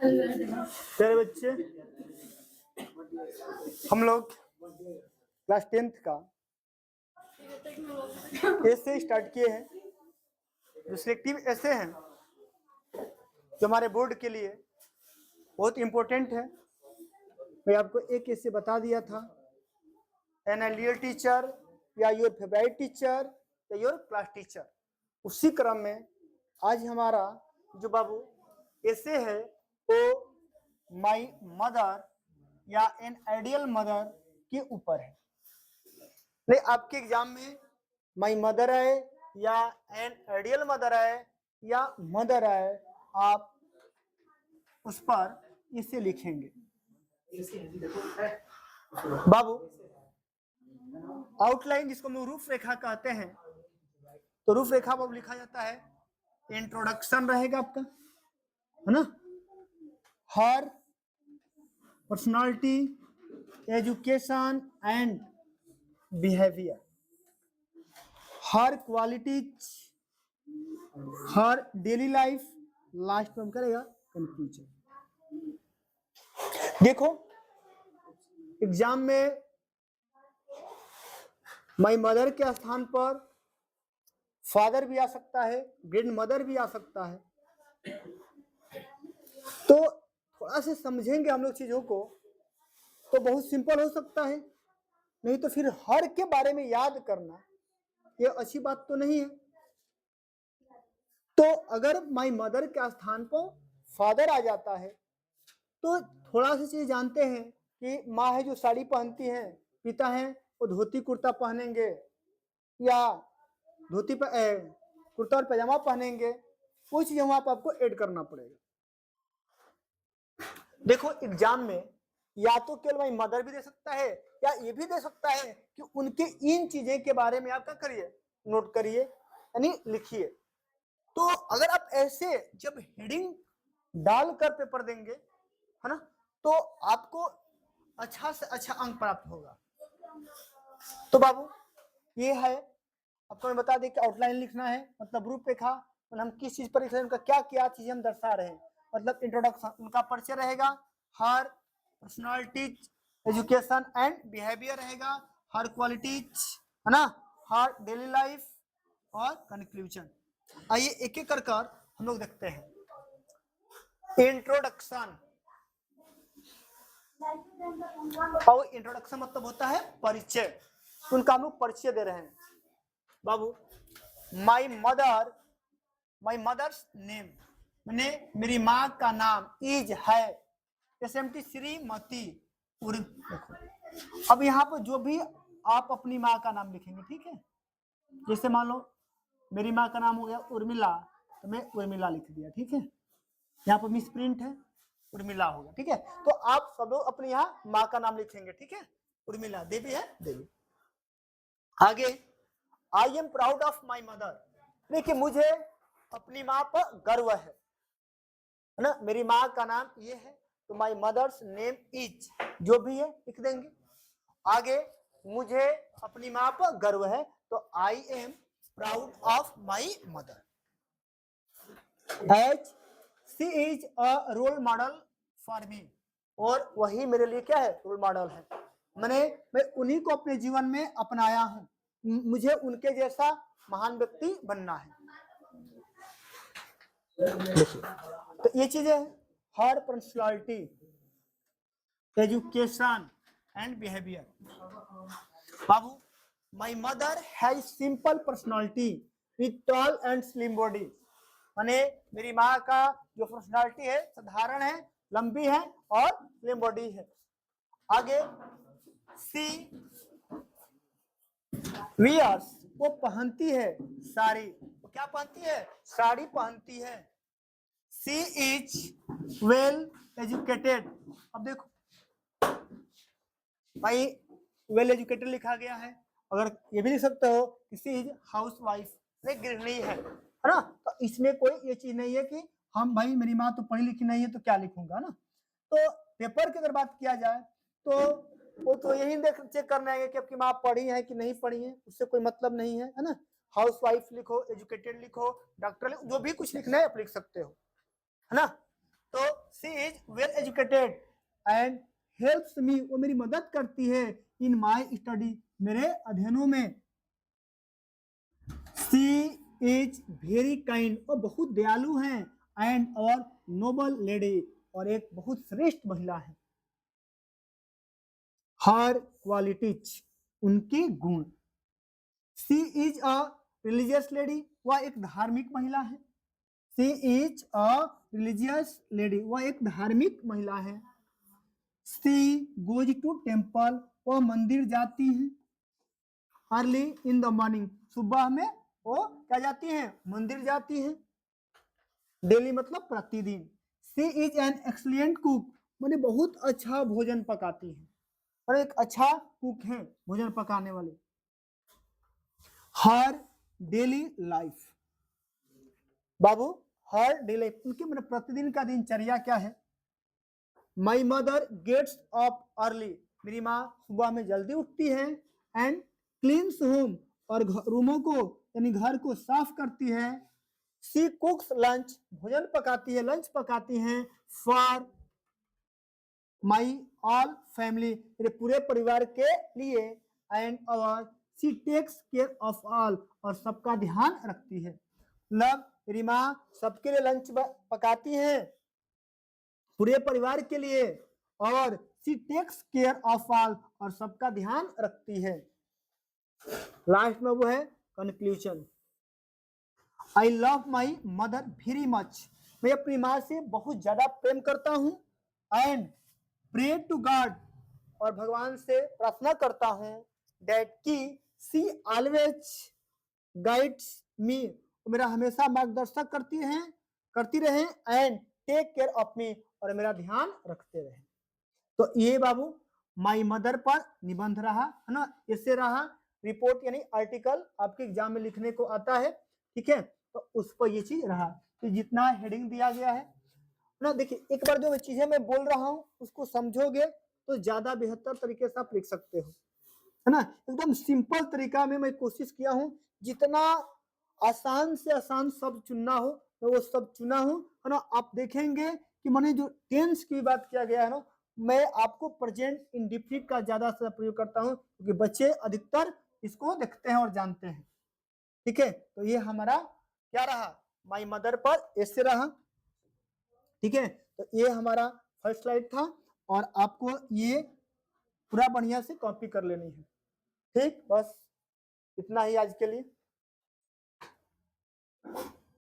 प्यारे बच्चे, हम लोग क्लास 10th का ऐसे स्टार्ट किए हैं जो सिलेक्टिव ऐसे हैं जो हमारे बोर्ड के लिए बहुत इम्पोर्टेंट है। मैं आपको एक ऐसे बता दिया था, एन आइडियल टीचर या योर फेवरेट टीचर या योर क्लास टीचर। उसी क्रम में आज हमारा जो बाबू ऐसे है वो माई मदर या एन आइडियल मदर के ऊपर है। नहीं, आपके एग्जाम में माई मदर आए या एन आइडियल मदर आए या मदर आए, आप उस पर इसे लिखेंगे। बाबू आउटलाइन जिसको हम लोग रूपरेखा कहते हैं, तो रूपरेखा बाबू लिखा जाता है, इंट्रोडक्शन रहेगा आपका, है ना, हर पर्सनालिटी, एजुकेशन एंड बिहेवियर, हर क्वालिटीज, हर डेली लाइफ, लास्ट में हम करेगा कंक्लूजन। देखो एग्जाम में माई मदर के स्थान पर फादर भी आ सकता है, ग्रैंड मदर भी आ सकता है। तो थोड़ा से समझेंगे हम लोग चीजों को तो बहुत सिंपल हो सकता है, नहीं तो फिर हर के बारे में याद करना ये अच्छी बात तो नहीं है। तो अगर माई मदर के स्थान पर फादर आ जाता है तो थोड़ा सा चीज जानते हैं कि माँ है जो साड़ी पहनती है, पिता है वो धोती कुर्ता पहनेंगे या धोती कुर्ता और पैजामा पहनेंगे, वो चीज वहां पर आपको ऐड करना पड़ेगा। देखो एग्जाम में या तो केवल माई मदर भी दे सकता है या ये भी दे सकता है कि उनके इन चीजें के बारे में आप क्या करिए, नोट करिए यानी लिखिए। तो अगर आप ऐसे जब हेडिंग डालकर पेपर देंगे, है ना, तो आपको अच्छा से अच्छा अंक प्राप्त होगा। तो बाबू ये है, आपको मैं बता दें कि आउटलाइन लिखना है, मतलब रूपरेखा, हम किस चीज पर लिख रहे हैं, उनका क्या क्या चीजें हम दर्शा रहे हैं, मतलब इंट्रोडक्शन, उनका परिचय रहेगा, हर पर्सनालिटीज, एजुकेशन एंड बिहेवियर रहेगा, हर क्वालिटीज, है ना, हर डेली लाइफ और कंक्लूजन। आइए एक एक कर हम लोग देखते हैं। इंट्रोडक्शन, और इंट्रोडक्शन मतलब होता है परिचय, उनका हम लोग परिचय दे रहे हैं। बाबू माई मदर्स नेम, मैंने मेरी माँ का नाम इज है, जैसे श्रीमती उर्मिला। अब यहाँ पर जो भी आप अपनी माँ का नाम लिखेंगे, ठीक है, जैसे मान लो मेरी माँ का नाम हो गया उर्मिला, तो मैं उर्मिला लिख दिया, ठीक है, यहाँ पर मिस प्रिंट है, उर्मिला होगा, ठीक है। तो आप सब लोग अपने यहाँ माँ का नाम लिखेंगे, ठीक है, उर्मिला देवी है, देवी। आगे आई am proud of my mother, देखिए मुझे अपनी माँ पर गर्व है ना, मेरी माँ का नाम ये है, तो माई मदर्स नेम इज, जो भी है लिख देंगे। आगे मुझे अपनी माँ पर गर्व है, तो I am proud of my mother, as she is a role model for me, और वही मेरे लिए क्या है, रोल मॉडल है, मैं उन्हीं को अपने जीवन में अपनाया हूं, मुझे उनके जैसा महान व्यक्ति बनना है। तो ये चीजें हैं, हर पर्सनालिटी, एजुकेशन एंड बिहेवियर। बाबू my mother has simple personality with tall and slim body, माने मेरी माँ का जो पर्सनालिटी है साधारण है, लंबी है और स्लिम बॉडी है। आगे सी वियर्स, वो पहनती है साड़ी, वो क्या पहनती है, साड़ी पहनती है। सी इज वेल एजुकेटेड, अब देखो भाई वेल एजुकेटेड लिखा गया है, अगर ये भी लिख सकते हो कि सी इज हाउस वाइफ, गृहिणी है ना, तो इसमें कोई ये चीज नहीं है कि हम भाई मेरी माँ तो पढ़ी लिखी नहीं है तो क्या लिखूंगा ना। तो पेपर की अगर बात किया जाए तो वो तो यही चेक करना है कि आपकी माँ पढ़ी है कि नहीं पढ़ी है, उससे कोई मतलब नहीं है ना। हाउस वाइफ लिखो, एजुकेटेड लिखो, डॉक्टर लिखो, जो भी कुछ लिखना है आप लिख सकते हो, है ना। तो she is well educated and helps me, वो मेरी मदद करती है इन माई स्टडी, मेरे अध्ययनों में। शी इज वेरी काइंड, वो बहुत दयालु हैं, एंड और नोबल लेडी, और एक बहुत श्रेष्ठ महिला है। हर क्वालिटीज, उनके गुण। She is a religious lady, वह एक धार्मिक महिला है। She is a religious lady, वह एक धार्मिक महिला है। शी गोज टू टेम्पल, वह मंदिर जाती है। अर्ली इन द मॉर्निंग, सुबह में वो क्या जाती हैं, मंदिर जाती हैं। डेली मतलब प्रतिदिन। She is an excellent cook, माने बहुत अच्छा भोजन पकाती है, और एक अच्छा कुक है भोजन पकाने वाले। हर डेली लाइफ, बाबू हर डेली लाइफ, उनके मतलब प्रतिदिन का दिनचर्या क्या है। My mother gets up early, मेरी माँ सुबह में जल्दी उठती है। एंड क्लीन्स होम, और रूमों को यानी घर को साफ करती है। शी कुक्स लंच, भोजन पकाती है, लंच पकाती हैं। फॉर माई ऑल फैमिली, मेरे पूरे परिवार के लिए। And our she takes care of all, और सबका ध्यान रखती है। मतलब मेरी माँ सबके लिए लंच पकाती हैं, पूरे परिवार के लिए, और she takes care of all, और सबका ध्यान रखती है। लास्ट में वो है conclusion. I love my mother very much, मैं अपनी माँ से बहुत ज्यादा प्रेम करता हूँ। एंड प्रे टू गॉड, और भगवान से प्रार्थना करता हूँ। दैट की शी ऑलवेज गाइड्स मी, मेरा हमेशा मार्गदर्शक करती रहे। And take care of me, और मेरा ध्यान रखते रहे। तो ये बाबू माई मदर पर निबंध रहा है ना, इससे रहा रिपोर्ट यानी आर्टिकल आपके एग्जाम में लिखने को आता है, ठीक है। तो उस पर ये चीज रहा, तो जितना हेडिंग दिया गया है ना, देखिए एक बार जो चीजें मैं बोल रहा हूँ उसको समझोगे तो ज्यादा बेहतर तरीके से आप लिख सकते हो, है ना। एकदम सिंपल तरीका में मैं कोशिश किया हूँ, जितना आसान से आसान शब्द चुनना हो मैं वो सब चुना हूँ, है ना। आप देखेंगे कि मैंने जो टेंस की बात किया गया है ना, मैं आपको प्रेजेंट इंडेफिनिट का ज्यादा से प्रयोग करता हूँ, क्योंकि बच्चे अधिकतर इसको देखते हैं और जानते हैं, ठीक है। तो ये हमारा क्या रहा, माई मदर पर ऐसे रहा, ठीक है। तो ये हमारा फर्स्ट स्लाइड था, और आपको ये पूरा बढ़िया से कॉपी कर लेनी है, ठीक। बस इतना ही आज के लिए।